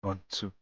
Want to.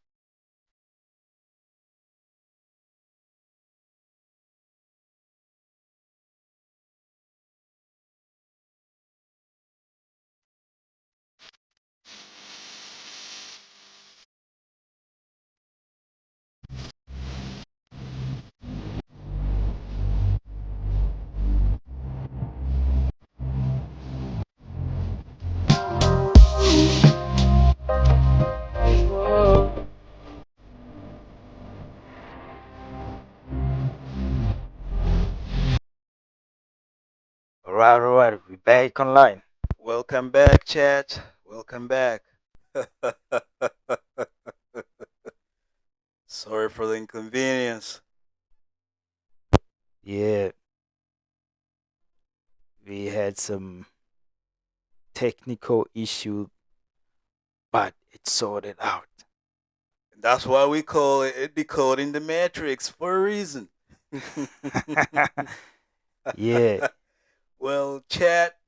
All right, we're back online. Welcome back, chat. Welcome back. Sorry for the inconvenience. Yeah, we had some technical issue, but it's sorted out. That's why we call it decoding the matrix for a reason. Yeah. Well, chat,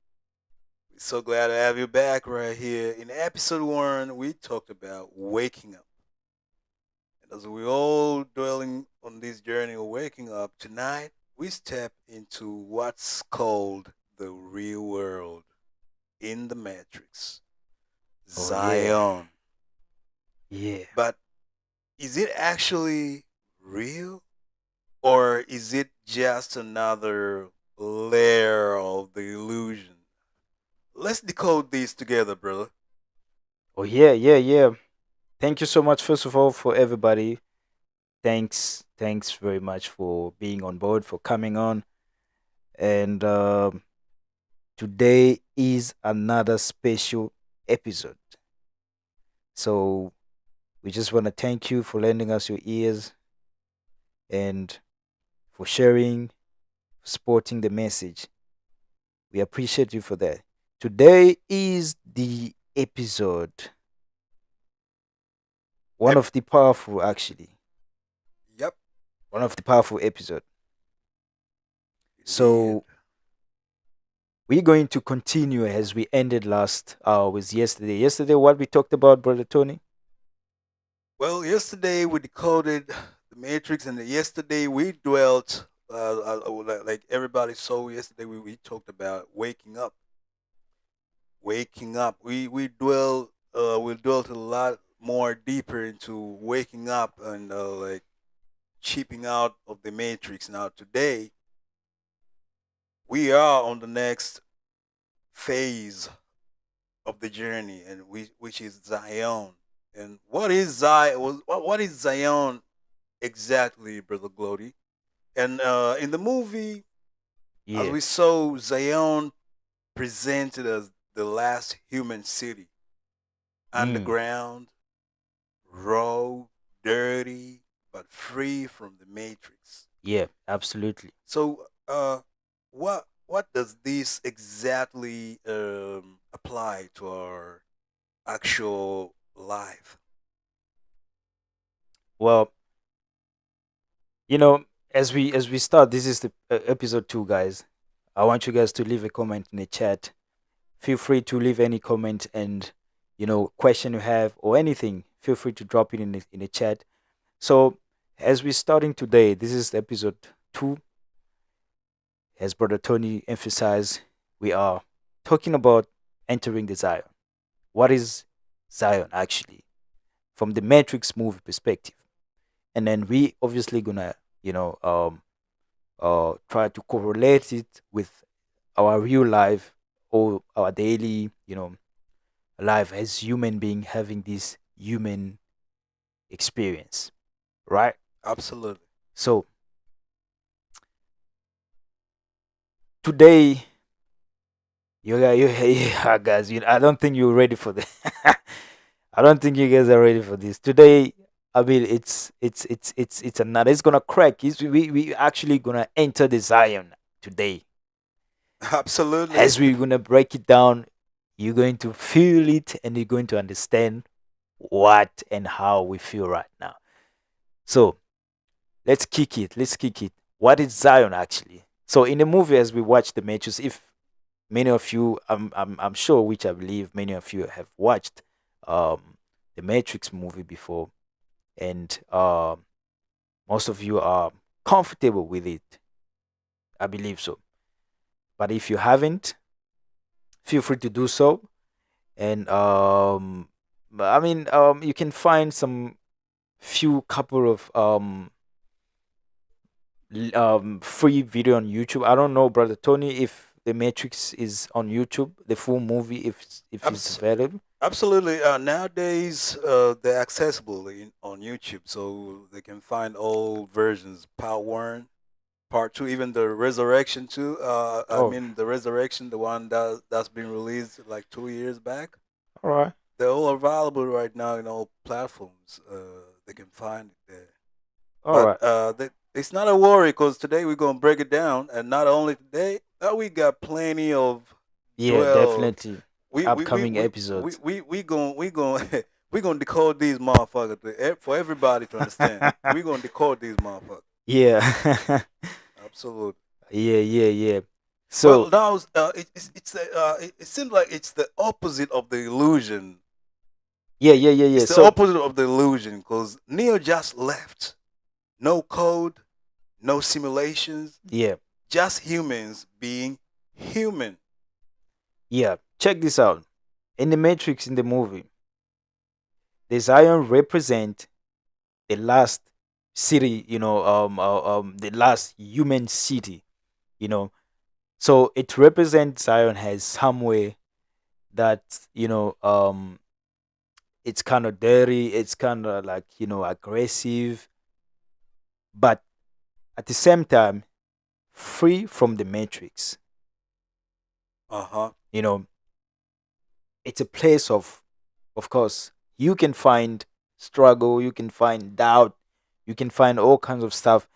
we're so glad to have you back right here. In episode one, we talked about waking up. And as we all dwelling on this journey of waking up, tonight we step into what's called the real world in the matrix. Oh yeah. Zion. Yeah. But is it actually real? Or is it just another layer of the illusion? Let's decode these together, brother. Oh yeah. Yeah. Yeah. Thank you so much, first of all, for everybody. Thanks very much for being on board, for coming on. And today is another special episode. So we just want to thank you for lending us your ears and for sharing, supporting the message. We appreciate you for that. Today is the episode, one Yep. of the powerful, actually, Yep. one of the powerful episode. Indeed. So we're going to continue as we ended last with yesterday. Yesterday, what we talked about, brother Tony? Well, yesterday we decoded the matrix, and yesterday we dwelt, like everybody saw yesterday, we talked about waking up. Waking up. We dwelt a lot more deeper into waking up and like chipping out of the matrix. Now today we are on the next phase of the journey, and which is Zion. And what is Zion? What is Zion exactly, brother Glody? And in the movie, as Yeah. we saw, Zion presented as the last human city, Mm. underground, raw, dirty, but free from the matrix. Yeah, absolutely. So, what does this exactly apply to our actual life? Well, as we start, this is the episode 2, guys. I want you guys to leave a comment in the chat. Feel free to leave any comment and question you have or anything. Feel free to drop it in the chat. So as we're starting today, this is episode 2. As brother Tony emphasized, we are talking about entering the Zion. What is Zion actually from the Matrix movie perspective? And then we obviously gonna try to correlate it with our real life or our daily life as human being having this human experience, right? Absolutely. So today, yeah, guys, I don't think you're ready for this. I don't think you guys are ready for this today. I mean, it's another. It's gonna crack. We actually gonna enter the Zion today. Absolutely. As we're gonna break it down, you're going to feel it, and you're going to understand what and how we feel right now. So let's kick it. Let's kick it. What is Zion actually? So in the movie, as we watch the matches, if many of you, I'm sure, which I believe many of you have watched um, the Matrix movie before, and most of you are comfortable with it. I believe so. But if you haven't, feel free to do so. And you can find some few couple of free video on YouTube. I don't know, brother Tony, if the Matrix is on YouTube, the full movie, if it's Abs- available. Absolutely. Nowadays, they're accessible on YouTube, so they can find all versions. Part one, part two, even the Resurrection too. Oh, The Resurrection, the one that's been released like 2 years back. all right, They're all available right now in all platforms. They can find it there. all But right. it's not a worry because today we're gonna break it down, and not only today, we got plenty of Yeah, dwell. definitely. We we we Upcoming we we episodes. we we going we going we gonna decode these motherfuckers for everybody to understand. We gonna decode these motherfuckers. Yeah. Absolutely. Yeah. Well, So, now it seems like it's the opposite of the illusion. yeah. It's the So, opposite of the illusion because Neo just left. No code, no simulations, yeah, just humans being human. yeah. Check this out. In the Matrix, in the movie, the Zion represent the last city, the last human city, you know. So it represents Zion as somewhere that, it's kind of dirty, it's kind of like, aggressive, but at the same time, free from the Matrix. Uh huh. You know, it's a place of course, you can find struggle, you can find doubt, you can find all kinds of stuff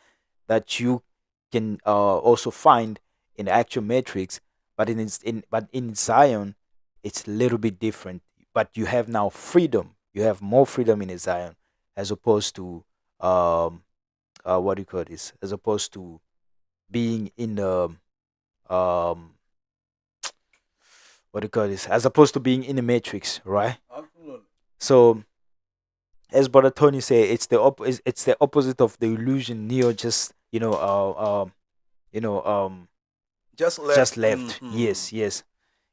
that you can also find in the actual Matrix, but in Zion, it's a little bit different. But you have now freedom. You have more freedom in Zion as opposed to what do you call this? As opposed to being in the um what do you call this? As opposed to being in the Matrix, right? Absolutely. So as brother Tony say, it's the opposite of the illusion Neo just you know Just just left. left. Hmm. Yes.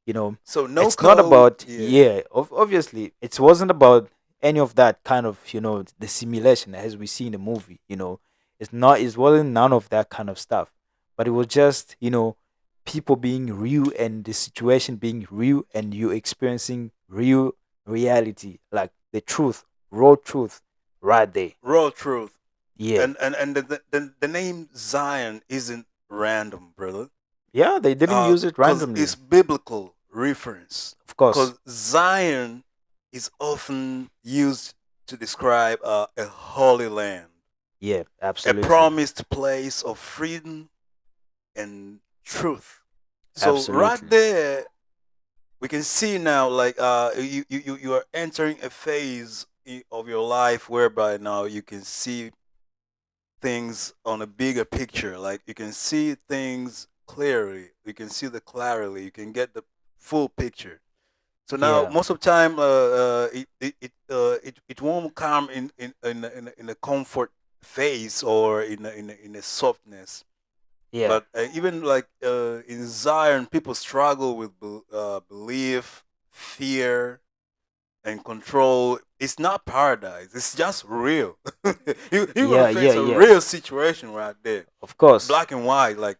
You know, So no it's not code. about, Yeah. yeah, obviously it wasn't about any of that kind of, the simulation as we see in the movie. It wasn't none of that kind of stuff, but it was just, people being real and the situation being real and you experiencing real reality, like the truth, raw truth, right there. Raw truth. Yeah, And the name Zion isn't random, brother. yeah, they didn't use it Because randomly, it's biblical reference. of course. Because Zion is often used to describe a holy land, Yeah, a absolutely. promised place of freedom and truth. So right Absolutely. there, we can see now, like you are entering a phase of your life whereby now you can see things on a bigger picture. Like you can see things clearly. You can see the clarity. You can get the full picture. So now, Yeah. most of the time, it won't come in a comfort phase or in a softness. Yeah. But even like in Zion, people struggle with belief, fear, and control. It's not paradise. It's just real. You're gonna face a Yeah. real situation right there, Of course. black and white. Like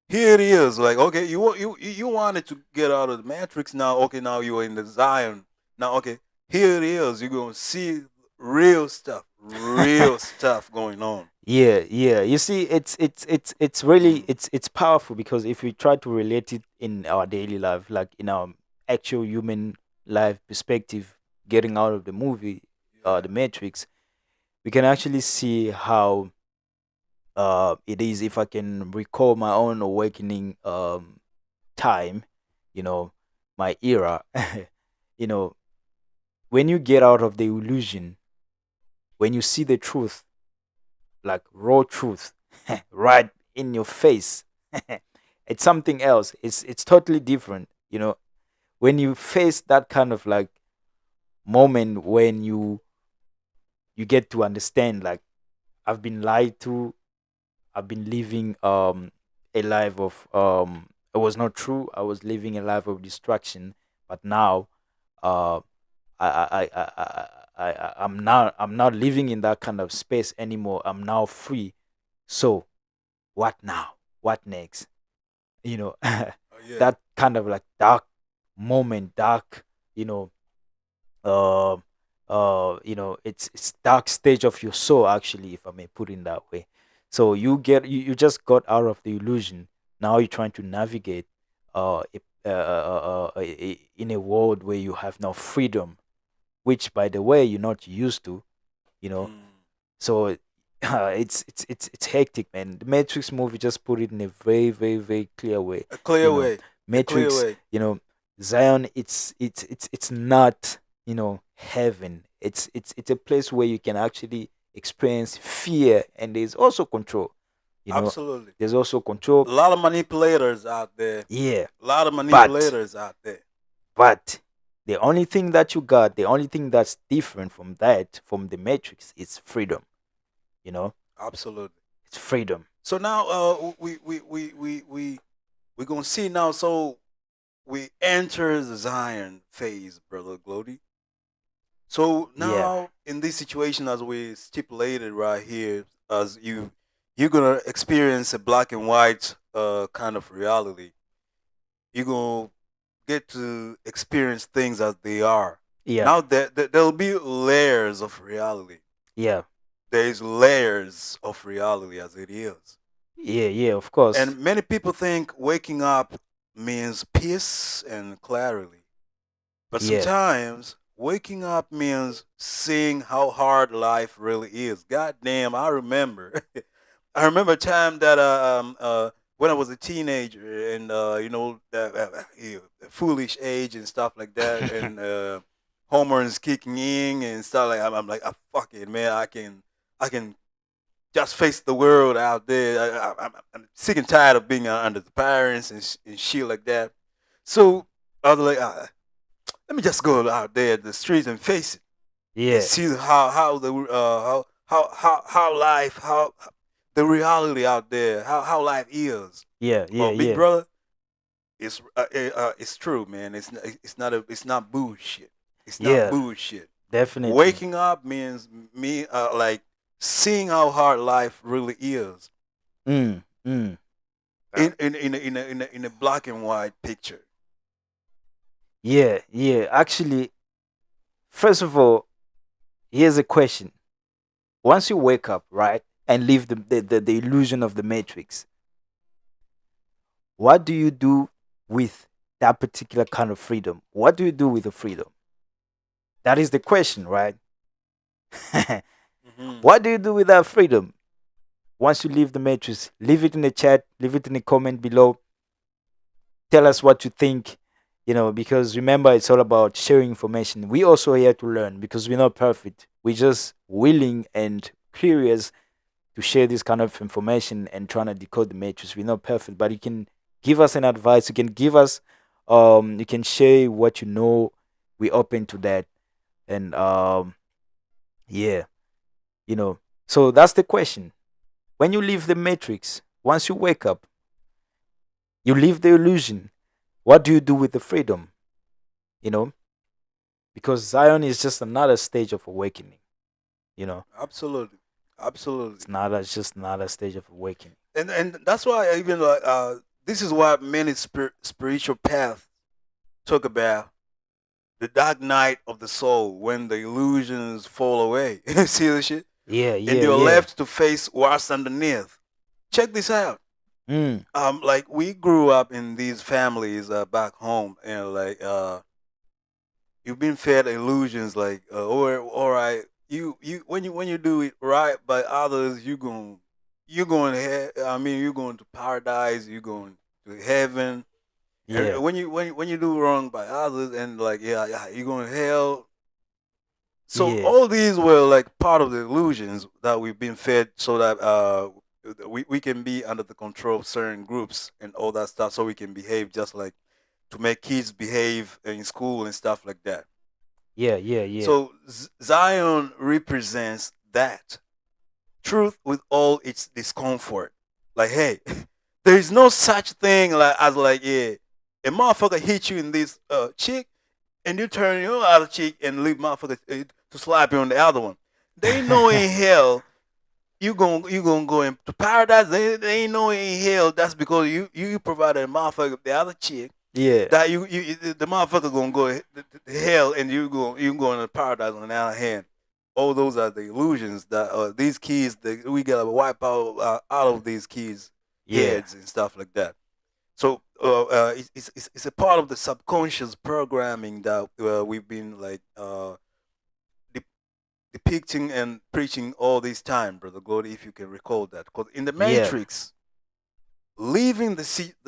here it is. Like okay, you wanted to get out of the matrix. Now okay, now you're in the Zion. Now okay, here it is. You're gonna see real stuff going on. Yeah. You see, it's really Mm. it's powerful because if we try to relate it in our daily life, like in our actual human life perspective, getting out of the movie, Yeah. the Matrix, we can actually see how it is. If I can recall my own awakening time, you know, my era, you know, when you get out of the illusion, when you see the truth, like raw truth, right in your face, it's something else. It's totally different. When you face that kind of like moment when you get to understand, like, I've been lied to. I've been living a life of it was not true. I was living a life of distraction, but now uh I'm not living in that kind of space anymore. I'm now free. So what now? What next? You know, Oh yeah. that kind of like dark moment, dark, you know, uh, it's dark stage of your soul, actually, if I may put it that way. So you just got out of the illusion. Now you're trying to navigate in a world where you have now freedom, which, by the way, you're not used to. You know, Mm. so it's hectic, man. The Matrix movie just put it in a very, very, very clear way. A clear You know, way. A clear Matrix. way. Zion. It's not heaven. It's a place where you can actually experience fear, and there's also control. You know, Absolutely. there's also control. A lot of manipulators out there. Yeah, A lot of but manipulators out there. but the only thing that you got, the only thing that's different from that, from the Matrix, is freedom. You know, Absolutely. it's freedom. So now, we're gonna see now. So we enter the Zion phase, brother Glody. So Yeah. now, in this situation, as we stipulated right here, as you're gonna experience a black and white kind of reality. You're gonna get to experience things as they are. Yeah. Now there'll be layers of reality. Yeah. There's layers of reality as it is. Yeah. Yeah. Of course. And many people think waking up means peace and clarity. But Yeah. sometimes waking up means seeing how hard life really is. God damn, I remember. I remember a time that when I was a teenager and that foolish age and stuff like that, and hormones kicking in and stuff like I'm like, fuck it, man, I can just face the world out there. I'm sick and tired of being under the parents and shit like that. So I was like, let me just go out there in the streets and face it and Yeah. see how the how life how the reality out there how life is. Yeah. Yeah. Well, big Yeah. brother, it's true, man. It's not bullshit. It's not Yeah. bullshit. Definitely. Waking up means me like seeing how hard life really is Mm. Mm. in a black and white picture. Yeah. Yeah. Actually, first of all, here's a question. Once you wake up, right, and leave the illusion of the Matrix, what do you do with that particular kind of freedom? What do you do with the freedom? That is the question, right? Hmm. What do you do with that freedom? Once you leave the Matrix, leave it in the chat, leave it in the comment below. Tell us what you think, because remember, it's all about sharing information. We also here to learn, because we're not perfect. We're just willing and curious to share this kind of information and trying to decode the Matrix. We're not perfect, but you can give us an advice. You can give us, you can share what you know. We're open to that. And yeah, you know. So that's the question. When you leave the Matrix, once you wake up, you leave the illusion. What do you do with the freedom? You know, because Zion is just another stage of awakening. You know, Absolutely, absolutely. it's just another stage of awakening. And that's why I even like this is why many spiritual paths talk about the dark night of the soul when the illusions fall away. See this shit? Yeah, And yeah, you're yeah. left to face what's underneath. Check this out. Mm, Like we grew up in these families back home, and like you've been fed illusions, like or all right, you when you do it right by others, you're going I mean, you're going to paradise, you're going to heaven. yeah, And when you do wrong by others, and like yeah, you're going to hell. So yeah, all these were like part of the illusions that we've been fed, so that we can be under the control of certain groups and all that stuff, so we can behave just like to make kids behave in school and stuff like that. Yeah, yeah, yeah. So Zion represents that truth with all its discomfort. Like, hey, there is no such thing like as like, yeah, a motherfucker hit you in this cheek, and you turn your other cheek and leave motherfucker to slap you on the other one. They know in hell you gonna go into paradise. They ain't know in hell that's because you provided a motherfucker the other chick Yeah. that you the motherfucker gonna go to hell and you going to paradise on the other hand. All those are the illusions that these kids that we gotta wipe out of these kids' Yeah. heads and stuff like that. So it's a part of the subconscious programming that we've been like de- depicting and preaching all this time, brother Glody, if you can recall that. Because in the Yeah. Matrix, leaving the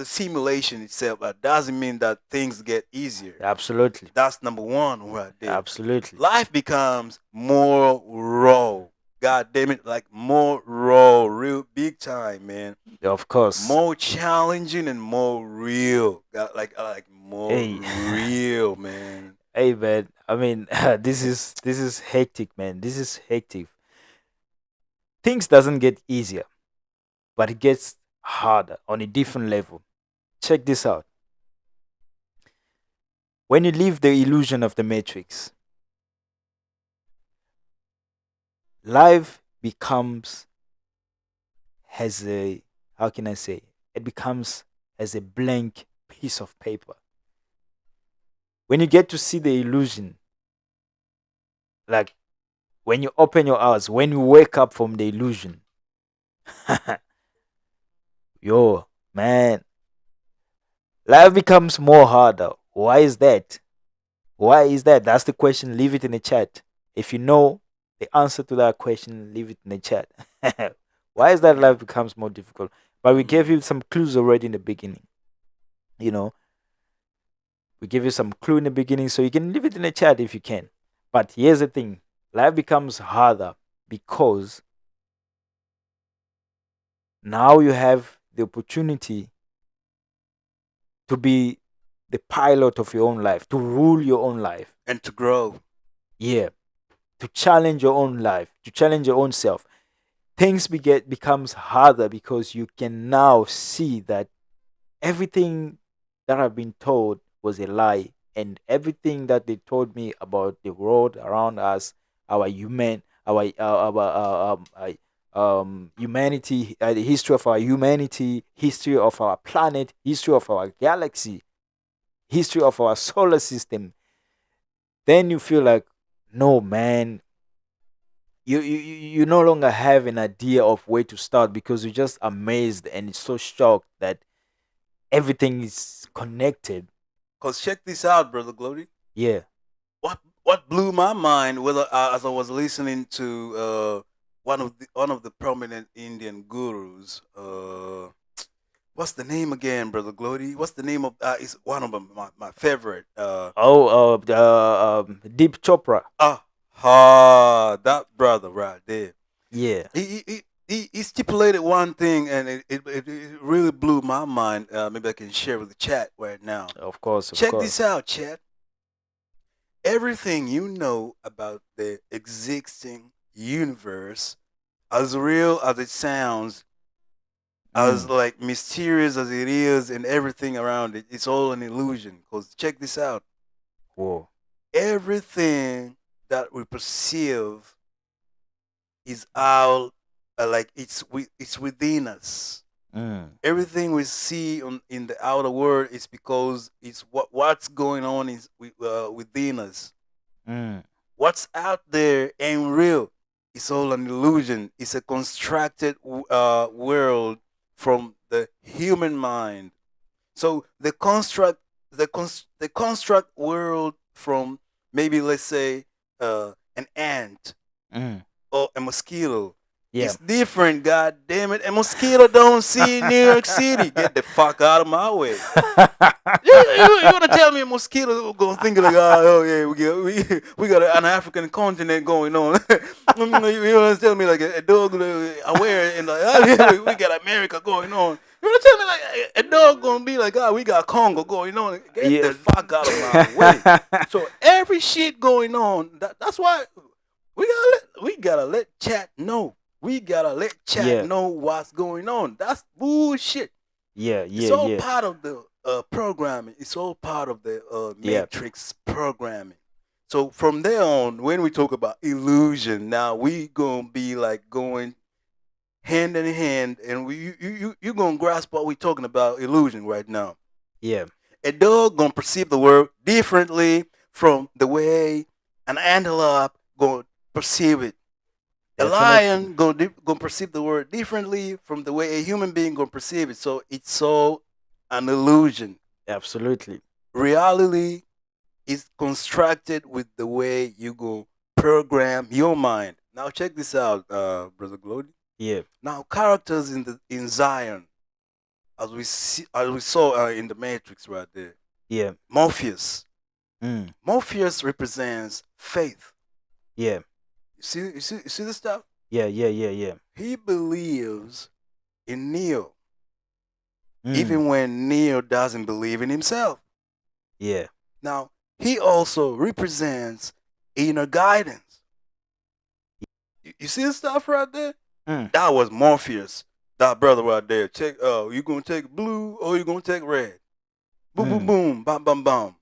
simulation itself doesn't mean that things get easier. Absolutely. That's number one right there. Absolutely. Life becomes more raw. God damn it, like more raw, real big time, man. Of course. More challenging and more real. Like more Hey. real, man. Hey man. I mean, this is hectic, man. This is hectic. Things doesn't get easier, but it gets harder on a different level. Check this out. When you leave the illusion of the matrix, life becomes as a, how can I say, it becomes as a blank piece of paper. When you get to see the illusion, like when you open your eyes, when you wake up from the illusion, yo, man, life becomes more harder. Why is that? Why is that? That's the question. Leave it in the chat. If you know the answer to that question, leave it in the chat. Why is that life becomes more difficult? But we gave you some clues already in the beginning. You know, we give you some clue in the beginning, so you can leave it in the chat if you can. But here's the thing: life becomes harder because now you have the opportunity to be the pilot of your own life, to rule your own life. And to grow. Yeah, to challenge your own life, to challenge your own self. Things becomes harder because you can now see that everything that I've been told was a lie, and everything that they told me about the world around us, our humanity, the history of our humanity, history of our planet, history of our galaxy, history of our solar system. Then you feel like, no man, you no longer have an idea of where to start because you're just amazed and so shocked that everything is connected. Cause check this out, brother Glody. Yeah. What blew my mind, whether as I was listening to one of the prominent Indian gurus. What's the name again, brother Glody? What's the name of? It's one of them, my favorite. Oh, Deep Chopra. That brother right there. Yeah. He stipulated one thing, and it really blew my mind. Maybe I can share with the chat right now. Of course, of Check this course. out, chat. Everything you know about the existing universe, as real as it sounds, as Mm. like mysterious as it is, and everything around it, it's all an illusion. Because check this out. Whoa. Everything that we perceive is out, like it's within us. Mm. Everything we see in the outer world is because it's what's going on is within us. Mm. What's out there ain't real. It's all an illusion. It's a constructed world from the human mind. So the construct world from, maybe let's say, an ant Mm. or a mosquito. Yeah. It's different, god damn it. A mosquito don't see New York City. Get the fuck out of my way. You want to tell me a mosquito gonna think like, oh yeah, we got an African continent going on. You want to tell me like a dog aware and like, oh, yeah, we got America going on. You want to tell me like a dog gonna be like, we got Congo going on. Get the Yeah. fuck out of my way. So every shit going on. That's why we gotta let chat know. We gotta let chat Yeah. know what's going on. That's bullshit. Yeah. It's Yeah. all Yeah. part of the programming. It's all part of the Yeah. matrix programming. So from there on, when we talk about illusion, now we gonna be like going hand in hand, and you gonna grasp what we talking about illusion right now. Yeah. A dog gonna perceive the world differently from the way an antelope gonna perceive it. A Definitely. lion gonna perceive the world differently from the way a human being gonna perceive it. So it's all an illusion. Absolutely. Reality is constructed with the way you go program your mind. Now check this out, brother Glody. Yeah. Now characters in Zion, as we saw in the Matrix right there. Yeah. Morpheus. Mm. Morpheus represents faith. Yeah. You see this stuff? Yeah. Yeah. Yeah. Yeah. He believes in Neo, Mm. even when Neo doesn't believe in himself. Yeah. Now, he also represents inner guidance. You see this stuff right there? Mm. That was Morpheus, that brother right there. Check, you gonna take blue or you gonna take red? Boom, boom, boom, bam, bam, bam.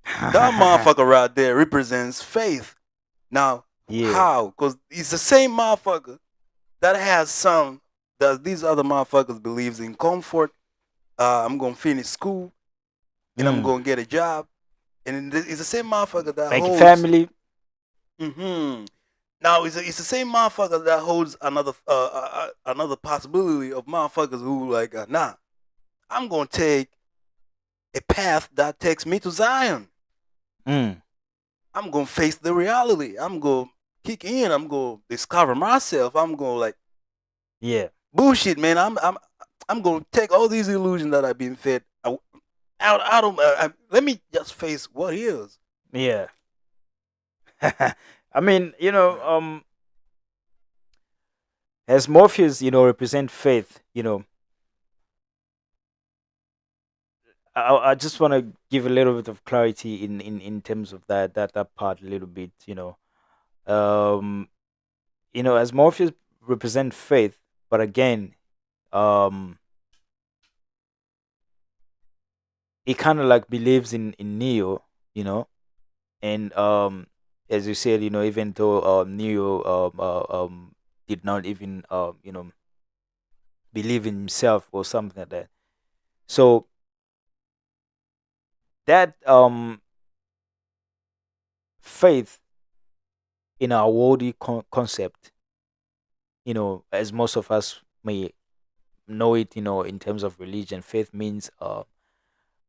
That motherfucker right there represents faith. Now, Yeah. how? Because it's the same motherfucker that has some that these other motherfuckers believes in comfort. I'm gonna finish school and I'm gonna get a job, and it's the same motherfucker that Make a holds family. Now it's the same motherfucker that holds another possibility of motherfuckers who like nah, I'm gonna take a path that takes me to Zion. Mm. I'm gonna face the reality. I'm gonna kick in. I'm gonna discover myself. I'm gonna like Yeah. bullshit, man. I'm gonna take all these illusions that I've been fed out of. Let me just face what is. Yeah. I mean, as Morpheus, represent faith, I just want to give a little bit of clarity in terms of that part a little bit, um, as Morpheus represent faith, but again, he kind of like believes in Neo, and as you said, even though Neo did not even believe in himself or something like that. So that faith in our worldly concept, as most of us may know it, in terms of religion, faith means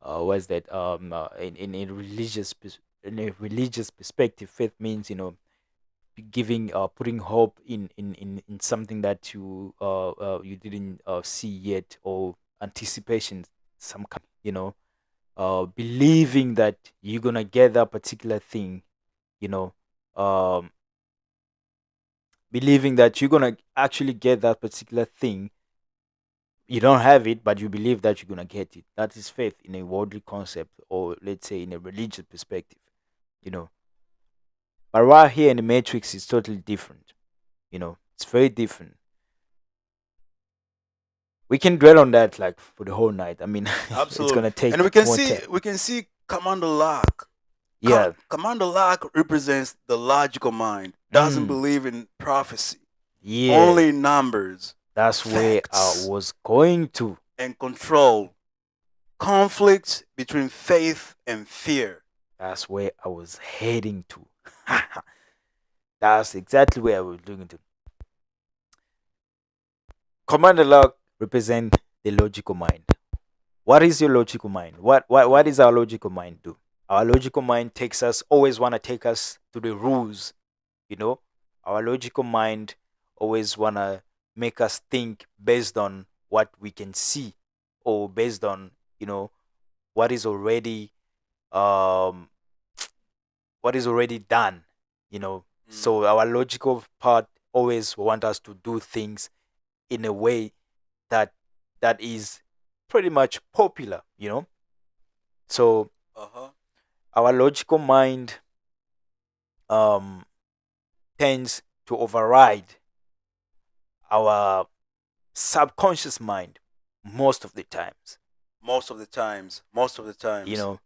what's that? In a religious perspective, faith means giving putting hope in something that you didn't see yet, or anticipation, some kind, believing that you're gonna get that particular thing, you know um believing that you're gonna actually get that particular thing. You don't have it, but you believe that you're gonna get it. That is faith in a worldly concept, or let's say in a religious perspective, you know but right here in the Matrix, it's totally different. It's very different. We can dwell on that like for the whole night. I mean, it's Absolutely. gonna take And more time. we can see Commander Lock. Yeah. Commander Lock represents the logical mind. Doesn't Mm. believe in prophecy. Yeah. Only numbers. That's where I facts, was going to. and control. Conflicts between faith and fear. That's where I was heading to. That's exactly where I was looking to. Commander Lock represent the logical mind. What is your logical mind? What is our logical mind do? Our logical mind always want to take us to the rules. Our logical mind always want to make us think based on what we can see, or based on, what is already um what is already done. So our logical part always want us to do things in a way that is pretty much popular. So Uh-huh. our logical mind um tends to override our subconscious mind most of the times. Most of the times. Most of the You times. know,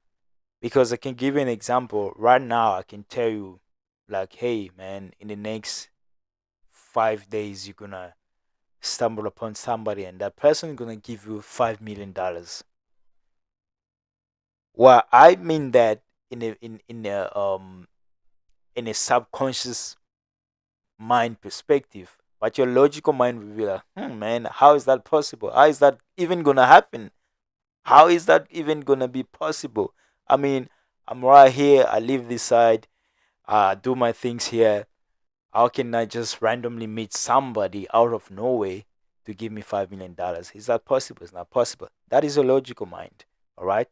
because I can give you an example right now. I can tell you, like, hey man, in the next 5 days you're gonna stumble upon somebody, and that person is gonna give you $5 million. Well, I mean that in a subconscious mind perspective, but your logical mind will be like, man, how is that possible? How is that even gonna happen? How is that even gonna be possible? I mean, I'm right here. I live this side. Do my things here. How can I just randomly meet somebody out of nowhere to give me $5 million? Is that possible? It's not possible. That is a logical mind. All right.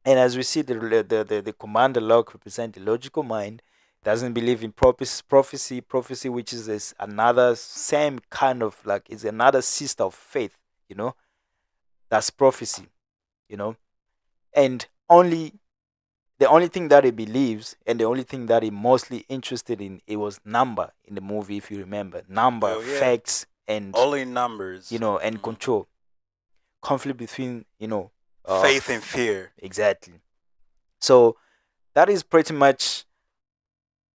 And as we see, the commander log represent the logical mind. Doesn't believe in prophecy, which is another same kind of, like, is another sister of faith. You know, that's prophecy. You know, and the only thing that he believes, and the only thing that he mostly interested in, it was number in the movie. If you remember, number, Oh yeah. facts, and Only numbers. and control, conflict between Faith and fear. exactly. So that is pretty much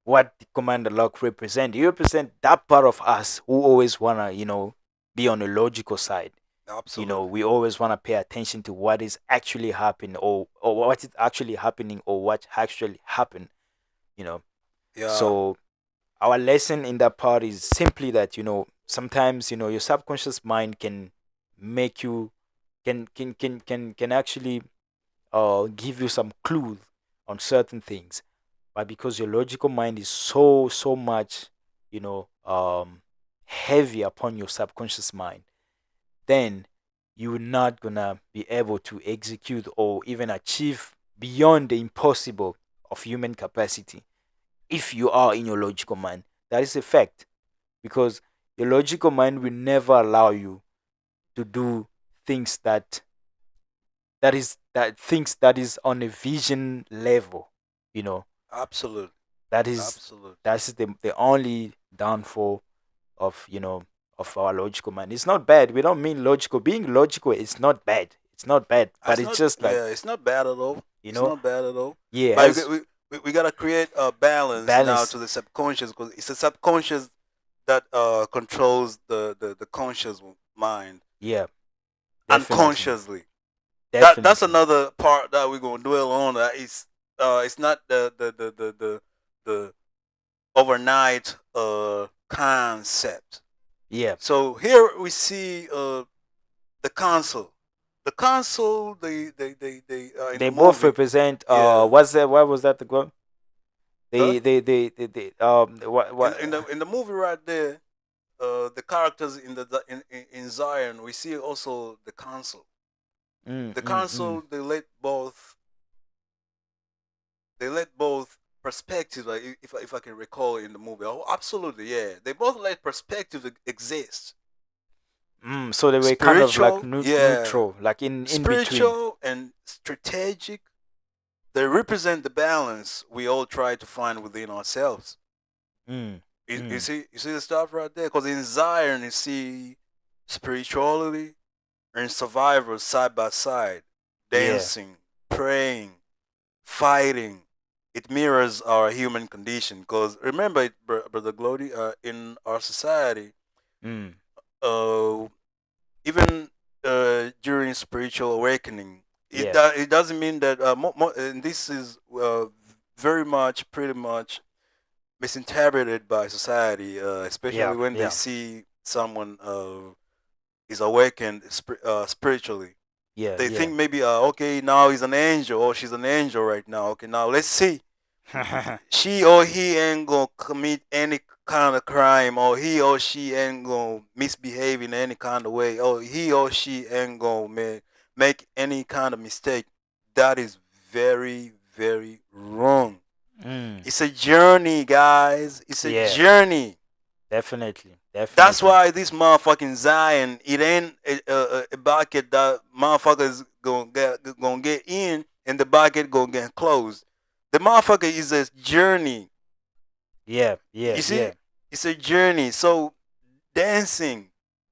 what the commander log represent. You represent that part of us who always wanna be on the logical side. Absolutely. We always want to pay attention to what is actually happening, or what is actually happening, or what actually happened. You know. Yeah. So our lesson in that part is simply that sometimes your subconscious mind can make you can actually give you some clues on certain things, but because your logical mind is so much heavy upon your subconscious mind, then you're not gonna be able to execute or even achieve beyond the impossible of human capacity if you are in your logical mind. That is a fact, because your logical mind will never allow you to do things that is on a vision level. You know, Absolutely. that is Absolutely. that's the only downfall of of our logical mind. It's not bad. We don't mean logical. Being logical is not bad. It's not bad, but It's it's not. just like Yeah. It's not bad at all. you It's know, not bad at all. yeah, But as we gotta create a balance now balance. to the subconscious, because it's the subconscious that controls the conscious mind Yeah, definitely, unconsciously. That's definitely. another part that we're gonna dwell on. It's not the overnight concept. Yeah, So here we see the console. The console, they in they the both movie, represent. yeah. What's that? What was that? The quote? Huh? What? In the movie right there, the characters in Zion, we see also the console. Mm, The mm, mm. console, they let both perspectives, like if I can recall in the movie. Oh, absolutely, yeah. They both let perspectives exist. So they were kind of like Spiritual, yeah. neutral, like in between. Spiritual and strategic. They represent the balance we all try to find within ourselves. Mm, You mm. see the stuff right there? Because in Zion, you see spirituality and survivors side by side, Yeah, dancing, praying, fighting. It mirrors our human condition. Because remember, Brother Glody, in our society, mm, uh, even during spiritual awakening, yeah, it doesn't mean that, and this is very much, pretty much misinterpreted by society, yeah, especially when they yeah, see someone is awakened spiritually. yeah, They yeah. think maybe, okay, now he's an angel or she's an angel right now. Okay, now let's see. She or he ain't gonna commit any kind of crime, or he or she ain't gonna misbehave in any kind of way, or he or she ain't gonna make any kind of mistake. That is very, very wrong. Mm. It's a journey, guys. It's a Yeah, journey. definitely, That's definitely. why this motherfucking Zion, it ain't a bucket that motherfuckers gonna get in, and the bucket gonna get closed. The motherfucker is a journey. Yeah, yeah, You see, yeah, it's a journey. So dancing,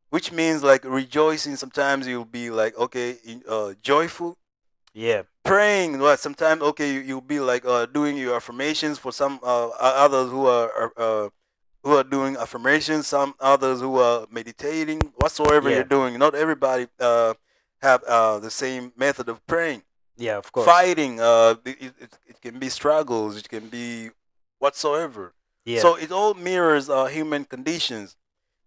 which means like rejoicing. Sometimes you'll be like, okay, joyful. yeah, Praying, what? Sometimes, okay, you'll be like doing your affirmations. For some others who are doing affirmations, some others who are meditating. Whatsoever you're yeah, doing, not everybody have the same method of praying. yeah. Of course. Fighting, it can be struggles. It can be whatsoever. Yeah. So it all mirrors human conditions.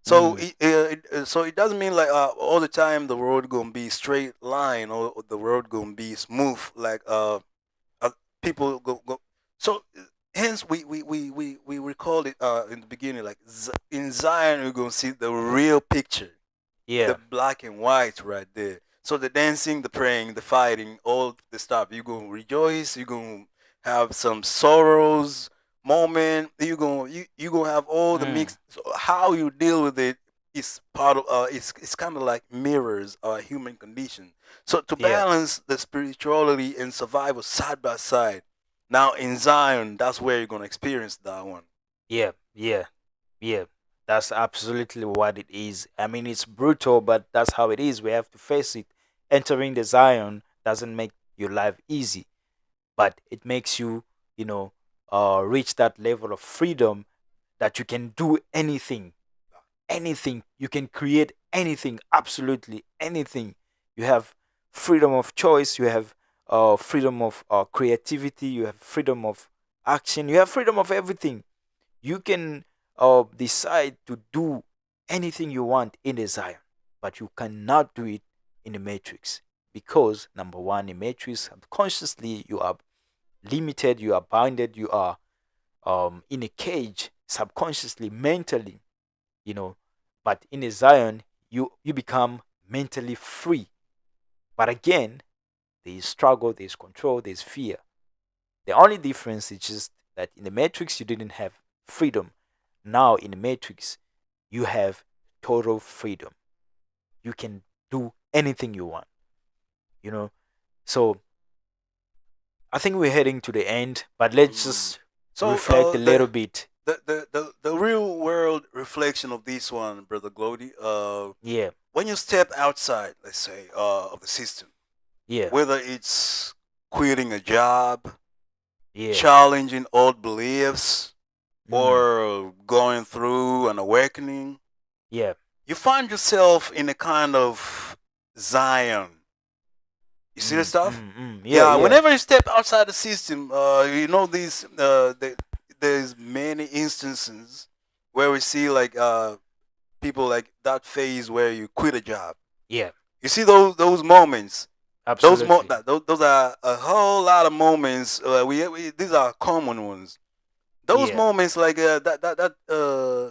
So Mm. it doesn't mean like all the time the road gonna be straight line, or the road gonna be smooth like uh people go. So hence we recalled it in the beginning, like in Zion we're gonna see the real picture, the Yeah. black and white right there. So the dancing, the praying, the fighting, all the stuff. You're gonna rejoice. You're gonna have some sorrows moment. You gonna have all the Mm. mix. So how you deal with it is part of it's kind of like mirrors our human condition. So to Yeah. balance the spirituality and survival side by side. Now in Zion, that's where you're gonna experience that one. Yeah. Yeah. Yeah. That's absolutely what it is. I mean, it's brutal, but that's how it is. We have to face it. Entering the Zion doesn't make your life easy, but it makes you, you know, reach that level of freedom that you can do anything. Anything. You can create anything. Absolutely anything. You have freedom of choice. You have freedom of creativity. You have freedom of action. You have freedom of everything. You can decide to do anything you want in the Zion, but you cannot do it in the Matrix because number one, in Matrix, subconsciously you are limited, you are bounded, you are in a cage, subconsciously, mentally, you know. But in a Zion, you become mentally free. But again, there is struggle, there is control, there is fear. The only difference is just that in the Matrix you didn't have freedom. Now in the Matrix you have total freedom. You can do anything you want, you know. So I think we're heading to the end, but let's Mm. just So reflect a little bit. the real world reflection of this one, brother Glody, Yeah, when you step outside, let's say, of the system, yeah, whether it's quitting a job, yeah. challenging old beliefs, Mm, or going through an awakening, yeah. you find yourself in a kind of Zion. You see the stuff? Yeah, Yeah. yeah, Whenever you step outside the system, these there's many instances where we see like people like that phase where you quit a job. yeah. You see those moments. Absolutely. Those are a whole lot of moments. We these are common ones. Those Yeah, moments like that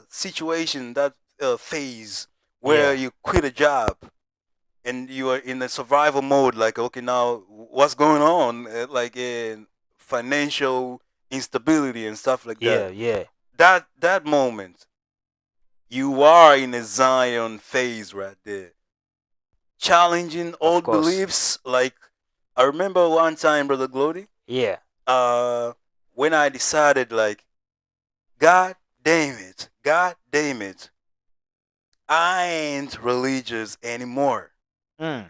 situation, that phase where yeah, you quit a job and you are in a survival mode, like, okay, now what's going on, like in financial instability and stuff like yeah, that. yeah. That moment, you are in a Zion phase right there, challenging Of old course. beliefs. Like, I remember one time, brother Glody, Yeah. uh, when I decided, like, God damn it, I ain't religious anymore. Mm,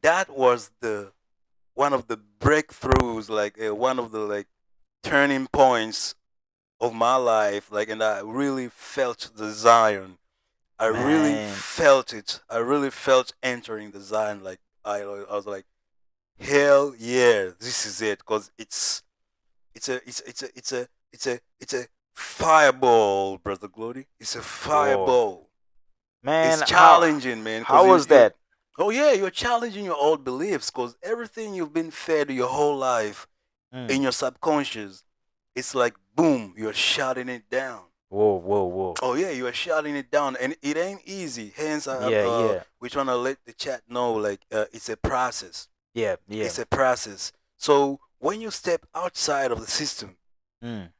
That was the one of the breakthroughs, like one of the like turning points of my life. Like, and I really felt the Zion. I really man, felt it. I really felt entering the Zion. Like, I was like, hell yeah, this is it. Cause it's a fireball, brother Glody. It's a whoa, fireball. It's man. challenging, man. Cause How was you that? oh yeah, you're challenging your old beliefs. Cause everything you've been fed your whole life Mm, in your subconscious, it's like boom, you're shutting it down. Whoa, whoa, whoa. Oh yeah, you are shutting it down, and it ain't easy. Hence, Yeah, yeah, we're trying to let the chat know like it's a process. yeah, yeah. It's a process. So when you step outside of the system, Mm.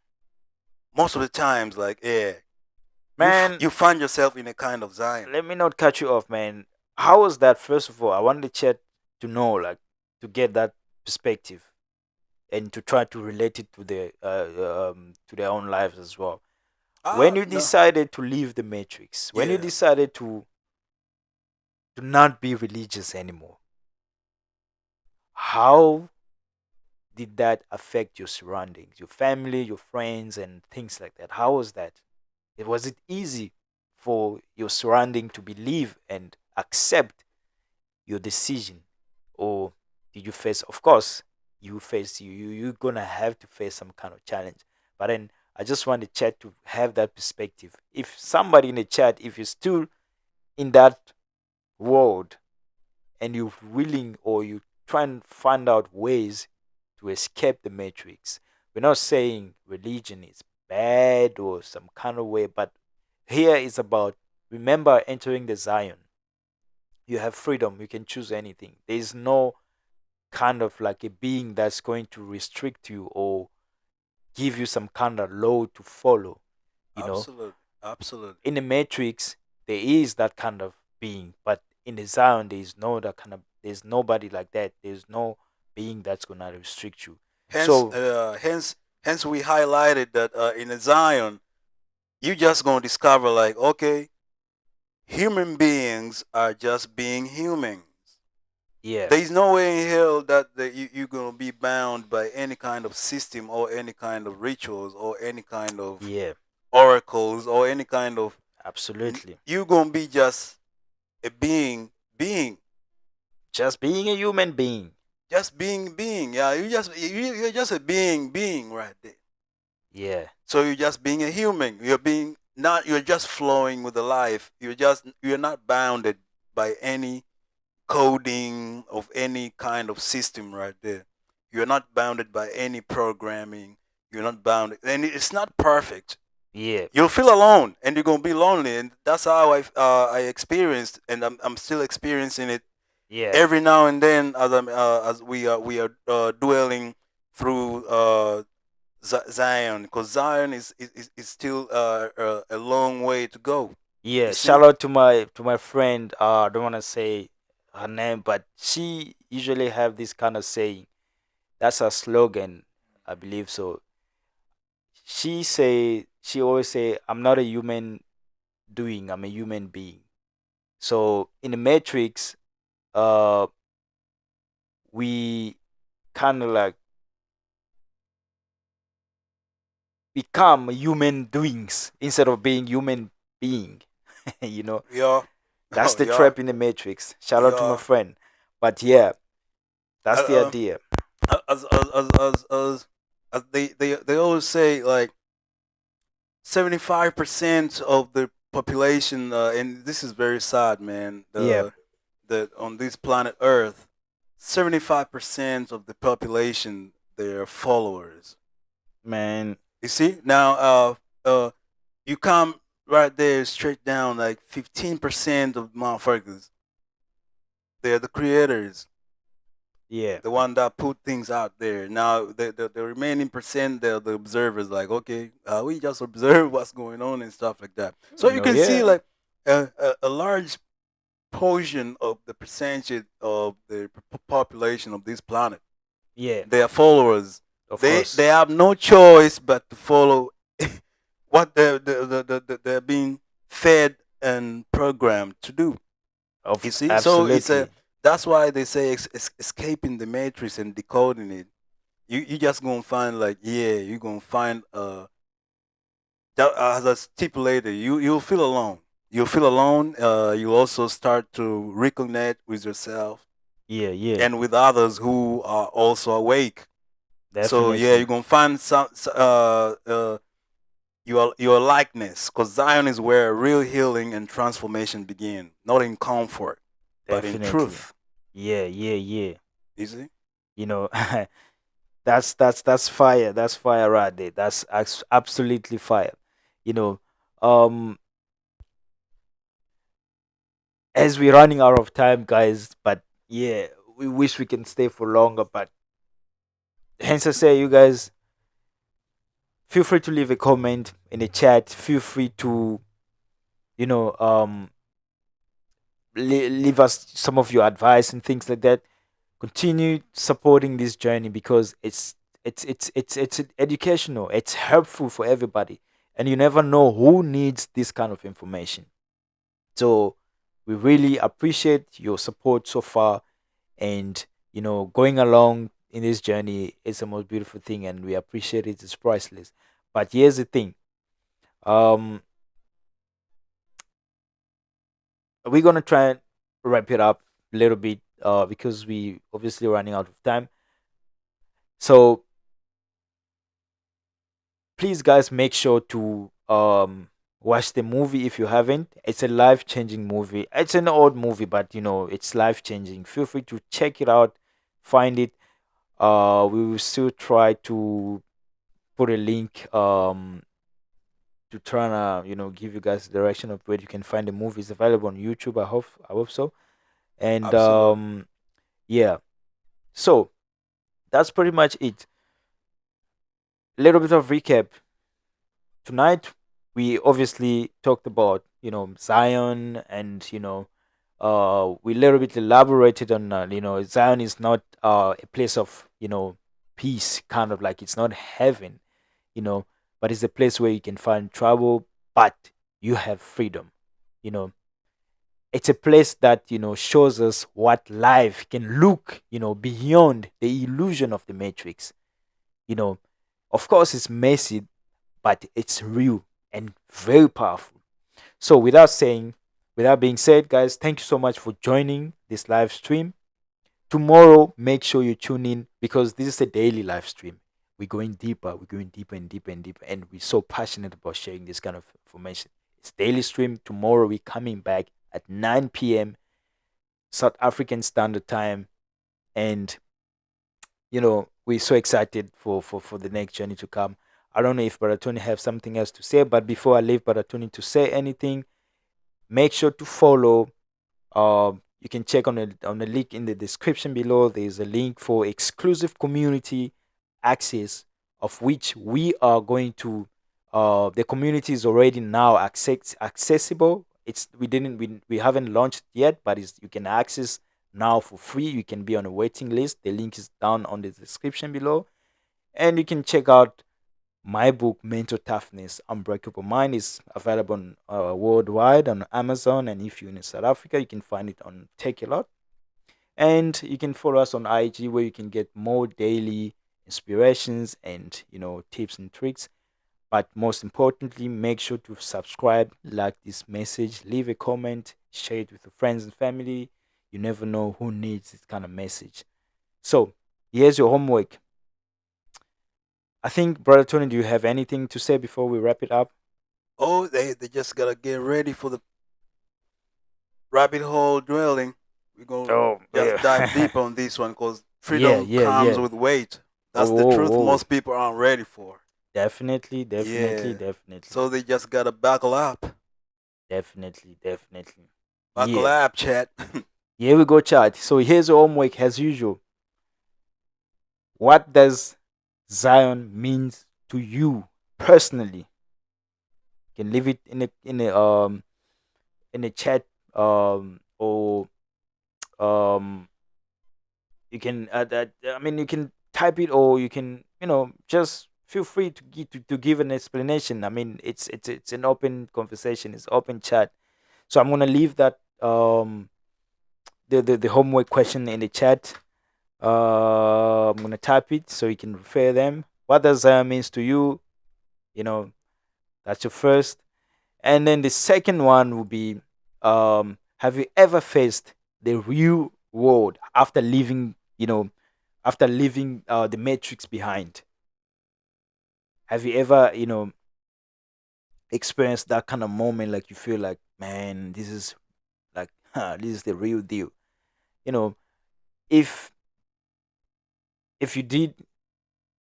most of the times, like Man, you find yourself in a kind of Zion. let me not cut you off, man. How was that? First of all, I wanted the chat to know, like, to get that perspective and to try to relate it to their own lives as well. When you No, decided to leave the matrix, when you yeah, decided to not be religious anymore, how did that affect your surroundings, your family, your friends, and things like that? How was that? Was it easy for your surrounding to believe and accept your decision, or did you face? Of course, you're gonna have to face some kind of challenge. But then I just want the chat to have that perspective. If somebody in the chat, if you're still in that world and you're willing, or you try and find out ways to escape the matrix, we're not saying religion is bad or some kind of way, but here it's about, remember, entering the Zion. You have freedom, you can choose anything. There's no kind of like a being that's going to restrict you or give you some kind of law to follow. You know, absolutely, absolutely. in the matrix there is that kind of being, but in the Zion there's no that kind of, there's nobody like that. There's no being that's gonna restrict you. Hence, So hence, we highlighted that in the Zion, you just gonna discover like, okay, human beings are just being humans. yeah, There's no way in hell that you're gonna be bound by any kind of system or any kind of rituals or any kind of yeah, oracles or any kind of. absolutely. You're gonna be just a being, Just being a human being. just being. Yeah, you're just a being right there. Yeah, So you're just being a human. You're being not. You're just flowing with the life. You're not bounded by any coding of any kind of system right there. You're not bounded by any programming. You're not bounded, and it's not perfect. yeah, You'll feel alone, and you're gonna be lonely, and that's how I experienced, and I'm still experiencing it yeah, every now and then as we are dwelling through Zion, because Zion is still a long way to go. yeah. You see? Shout out to my friend. I don't want to say her name, but she usually have this kind of saying. That's her slogan, I believe so. She always say, "I'm not a human doing. I'm a human being." So in the Matrix, uh, we kind of like become human doings instead of being human being. you know, Yeah, that's the yeah, trap in the Matrix. Shout out to my yeah. friend. But yeah, that's the Uh, idea. as they always say, like 75% of the population, and this is very sad, man. Yeah, The on this planet Earth, 75% of the population they're followers. man. You see now, you come right there straight down, like 15% of motherfuckers. They're the creators, Yeah, the one that put things out there. Now the remaining percent, they're the observers. Like, okay, we just observe what's going on and stuff like that. So you can see yeah, like a large portion of the percentage of the population of this planet. yeah. They are followers. Of They course, have no choice but to follow what they're being fed and programmed to do. You of see, so it's a absolutely. that's why they say escaping the matrix and decoding it. You just gonna find like, yeah, you're gonna find that as I stipulated, you'll feel alone. You'll feel alone. You also start to reconnect with yourself Yeah, yeah, and with others who are also awake. So yeah, definitely, you're gonna find your likeness, because Zion is where real healing and transformation begin, not in comfort, but in definitely. truth. Yeah, yeah, yeah. You see? You know, that's fire. That's fire right there. That's absolutely fire. You know, um as we're running out of time, guys, but yeah, we wish we can stay for longer, but hence I say, you guys, feel free to leave a comment in the chat. Feel free to, you know, leave us some of your advice and things like that. Continue supporting this journey because it's educational. It's helpful for everybody, and you never know who needs this kind of information. So we really appreciate your support so far, and going along in this journey is the most beautiful thing, and we appreciate it. It's priceless. But here's the thing. Um, we're gonna try and wrap it up a little bit because we obviously running out of time. So please, guys, make sure to watch the movie if you haven't. It's a life changing movie. It's an old movie, but it's life changing. Feel free to check it out, find it. We will still try to put a link to try and give you guys the direction of where you can find the movies available on YouTube. I hope so. And Absolutely. yeah, so that's pretty much it. A little bit of recap. Tonight we obviously talked about Zion, and we a little bit elaborated on Zion is not a place of peace, kind of like it's not heaven, you know but it's a place where you can find trouble, but you have freedom. you know it's a place that shows us what life can look beyond the illusion of the matrix. you know of course it's messy, but it's real and very powerful. So without being said, guys, thank you so much for joining this live stream. Tomorrow, make sure you tune in because this is a daily live stream. We're going deeper, we're going deeper and deeper and deeper, and we're so passionate about sharing this kind of information. It's daily stream. Tomorrow we're coming back at 9 p.m. South African Standard Time, and we're so excited for the next journey to come. I don't know if Brother Tony have something else to say, but before I leave Brother Tony to say anything, make sure to follow. You can check on the link in the description below. There's a link for exclusive community access, of which we are going to. The community is already now accessible. We haven't launched yet, but you can access now for free. You can be on a waiting list. The link is down on the description below, and you can check out my book, Mental Toughness, Unbreakable Mind, is available worldwide on Amazon. And if you're in South Africa, you can find it on Take a Lot. And you can follow us on IG, where you can get more daily inspirations and tips and tricks. But most importantly, make sure to subscribe, like this message, leave a comment, share it with your friends and family. You never know who needs this kind of message. So here's your homework. I think, Brother Tony, do you have anything to say before we wrap it up? Oh, they just gotta get ready for the rabbit hole dwelling. We're gonna Oh, just dive yeah. deep on this one because Yeah, freedom yeah, comes yeah. with weight. That's Oh, the truth oh, oh. most people aren't ready for. Definitely, definitely, Yeah. definitely. So they just gotta buckle up. Definitely, definitely. Buckle Yeah. up, chat. Here we go, chat. So here's your homework as usual. What does Zion means to you personally? You can leave it in a chat, or um you can I mean, you can type it, or you can just feel free to give an explanation. I mean, it's an open conversation, it's open chat. So I'm gonna leave that the homework question in the chat. I'm gonna type it so you can refer them. What does that means to you? You know, that's your first. And then the second one will be, have you ever faced the real world after leaving the matrix behind? Have you ever, experienced that kind of moment, like you feel like, man, this is like, this is the real deal. You know, if you did,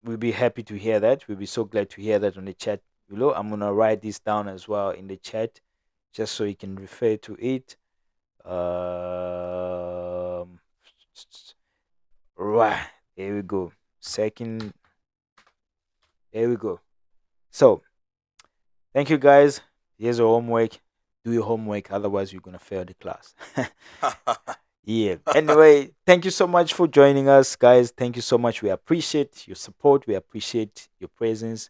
we'll be happy to hear that. We'll be so glad to hear that on the chat. below. I'm gonna write this down as well in the chat, just so you can refer to it. Right, there we go. Second, there we go. So, thank you guys. Here's your homework. Do your homework, otherwise you're gonna fail the class. Yeah. Anyway, thank you so much for joining us, guys. Thank you so much. We appreciate your support. We appreciate your presence.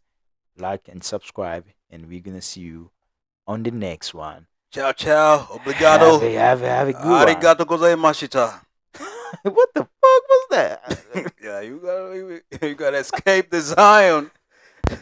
Like and subscribe, and we're gonna see you on the next one. Ciao, ciao. Obrigado. Have a good one. Arigato gozaimashita. What the fuck was that? Yeah, you gotta escape the Zion.